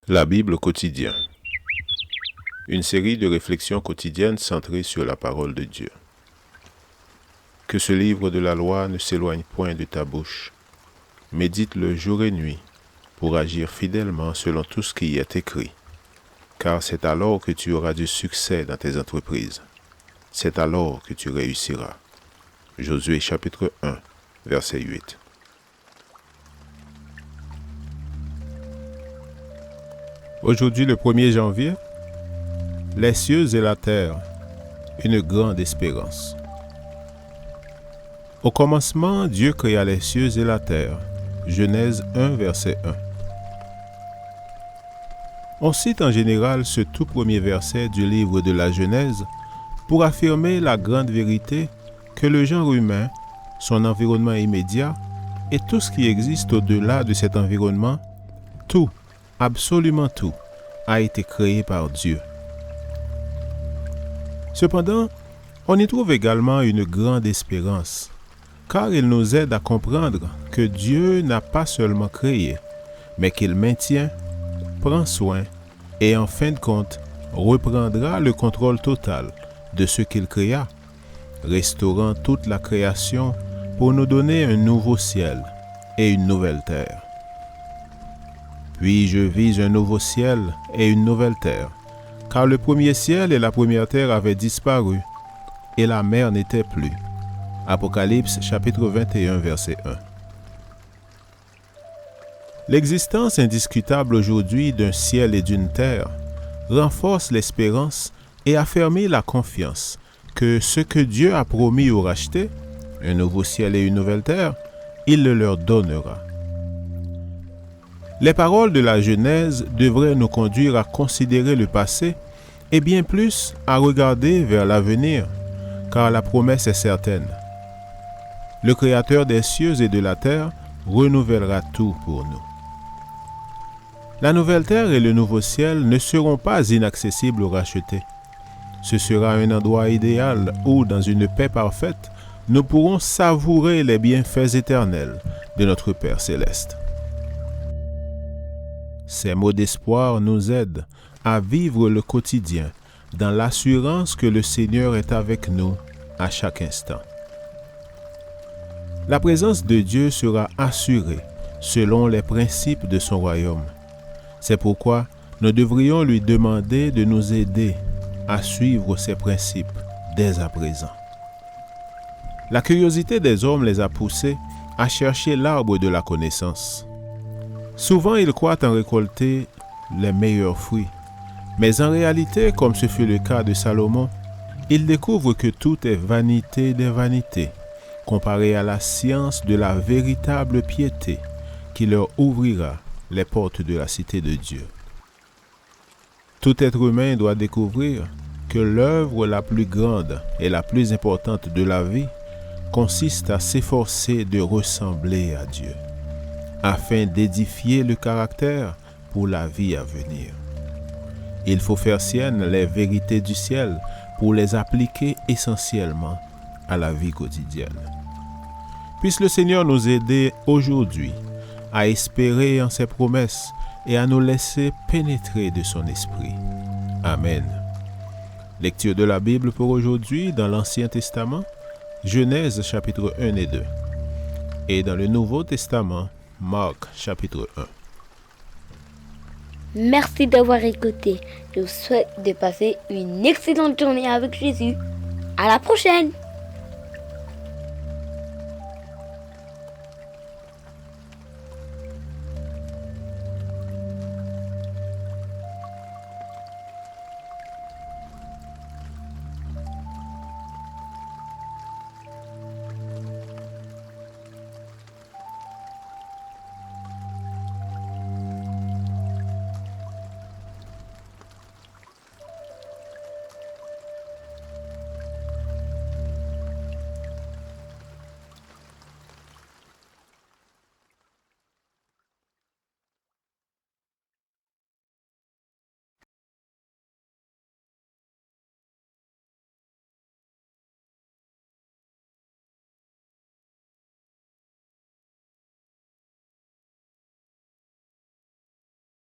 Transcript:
La Bible quotidien. Une série de réflexions quotidiennes centrées sur la parole de Dieu. Que ce livre de la loi ne s'éloigne point de ta bouche. Médite-le jour et nuit pour agir fidèlement selon tout ce qui y est écrit. Car c'est alors que tu auras du succès dans tes entreprises. C'est alors que tu réussiras. Josué chapitre 1, verset 8. Aujourd'hui, le 1er janvier, les cieux et la terre, une grande espérance. Au commencement, Dieu créa les cieux et la terre. Genèse 1, verset 1. On cite en général ce tout premier verset du livre de la Genèse pour affirmer la grande vérité que le genre humain, son environnement immédiat et tout ce qui existe au-delà de cet environnement, tout, absolument tout, a été créé par Dieu. Cependant, on y trouve également une grande espérance, car il nous aide à comprendre que Dieu n'a pas seulement créé, mais qu'il maintient, prend soin et en fin de compte reprendra le contrôle total de ce qu'il créa, restaurant toute la création pour nous donner un nouveau ciel et une nouvelle terre. Puis je vis un nouveau ciel et une nouvelle terre, car le premier ciel et la première terre avaient disparu, et la mer n'était plus. Apocalypse chapitre 21, verset 1. L'existence indiscutable aujourd'hui d'un ciel et d'une terre renforce l'espérance et affermit la confiance que ce que Dieu a promis aux rachetés, un nouveau ciel et une nouvelle terre, il le leur donnera. Les paroles de la Genèse devraient nous conduire à considérer le passé et bien plus à regarder vers l'avenir, car la promesse est certaine. Le Créateur des cieux et de la terre renouvellera tout pour nous. La nouvelle terre et le nouveau ciel ne seront pas inaccessibles aux rachetés. Ce sera un endroit idéal où, dans une paix parfaite, nous pourrons savourer les bienfaits éternels de notre Père céleste. Ces mots d'espoir nous aident à vivre le quotidien dans l'assurance que le Seigneur est avec nous à chaque instant. La présence de Dieu sera assurée selon les principes de son royaume. C'est pourquoi nous devrions lui demander de nous aider à suivre ces principes dès à présent. La curiosité des hommes les a poussés à chercher l'arbre de la connaissance. Souvent, ils croient en récolter les meilleurs fruits. Mais en réalité, comme ce fut le cas de Salomon, ils découvrent que tout est vanité des vanités, comparé à la science de la véritable piété qui leur ouvrira les portes de la cité de Dieu. Tout être humain doit découvrir que l'œuvre la plus grande et la plus importante de la vie consiste à s'efforcer de ressembler à Dieu, afin d'édifier le caractère pour la vie à venir. Il faut faire siennes les vérités du ciel pour les appliquer essentiellement à la vie quotidienne. Puisse le Seigneur nous aider aujourd'hui à espérer en ses promesses et à nous laisser pénétrer de son esprit. Amen. Lecture de la Bible pour aujourd'hui dans l'Ancien Testament, Genèse chapitre 1 et 2. Et dans le Nouveau Testament, Marc chapitre 1. Merci d'avoir écouté. Je vous souhaite de passer une excellente journée avec Jésus. À la prochaine!